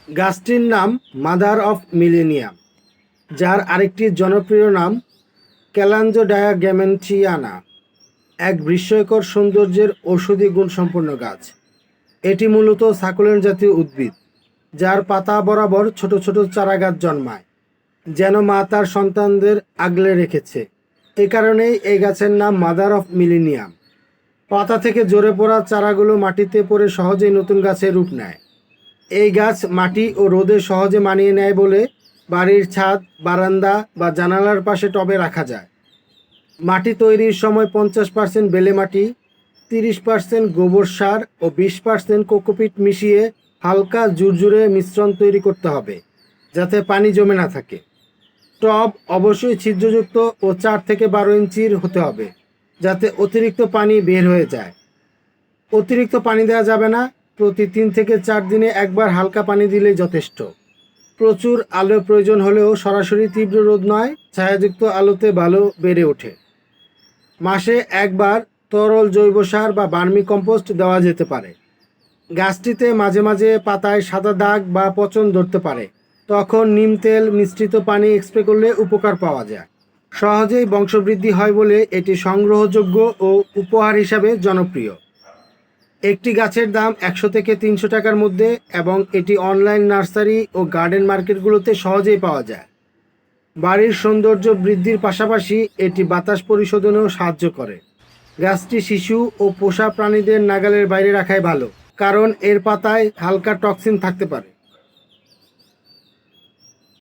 গাছটির নাম mother of millennium, যার আরেকটি জনপ্রিয় নাম ক্যালাঞ্জোডায়া গ্যামেন্টিয়ানা, এক বিস্ময়কর সৌন্দর্যের ঔষধি গুণসম্পন্ন গাছ। এটি মূলত সাকুলেন্ট জাতীয় উদ্ভিদ, যার পাতা বরাবর ছোট ছোট চারা গাছ জন্মায়, যেন মা তার সন্তানদের আগলে রেখেছে। এই কারণেই এই গাছের নাম মাদার অফ মিলেনিয়াম। পাতা থেকে ঝরে পড়া চারাগুলো মাটিতে পড়ে সহজেই নতুন গাছে রূপ নেয়। এই গাছ মাটি ও রোদে সহজে মানিয়ে নেয় বলে বাড়ির ছাদ, বারান্দা বা জানালার পাশে টবে রাখা যায়। মাটি তৈরির সময় 50% বেলে মাটি, 30% গোবর সার ও 20% কোকোপিট মিশিয়ে হালকা ঝুরঝুরে মিশ্রণ তৈরি করতে হবে, যাতে পানি জমে না থাকে। টব অবশ্যই ছিদ্রযুক্ত ও 4 থেকে 12 ইঞ্চির হতে হবে, যাতে অতিরিক্ত পানি বের হয়ে যায়। অতিরিক্ত পানি দেওয়া যাবে না, প্রতি 3 থেকে 4 দিনে একবার হালকা পানি দিলেই যথেষ্ট। প্রচুর আলো প্রয়োজন হলেও সরাসরি তীব্র রোদ নয়, ছায়াযুক্ত আলোতে ভালো বেড়ে ওঠে। মাসে একবার তরল জৈব সার বা ভার্মি কম্পোস্ট দেওয়া যেতে পারে। গাছটিতে মাঝে মাঝে পাতায় সাদা দাগ বা পচন ধরতে পারে, তখন নিম তেল মিশ্রিত পানি স্প্রে করলে উপকার পাওয়া যায়। সহজেই বংশবৃদ্ধি হয় বলে এটি সংগ্রহযোগ্য ও উপহার হিসাবে জনপ্রিয়। একটি গাছের দাম 100 থেকে 300 টাকার মধ্যে, এবং এটি অনলাইন নার্সারি ও গার্ডেন মার্কেটগুলোতে সহজেই পাওয়া যায়। বাড়ির সৌন্দর্য বৃদ্ধির পাশাপাশি এটি বাতাস পরিশোধনেও সাহায্য করে। গাছটি শিশু ও পোষা প্রাণীদের নাগালের বাইরে রাখাই ভালো, কারণ এর পাতায় হালকা টক্সিন থাকতে পারে।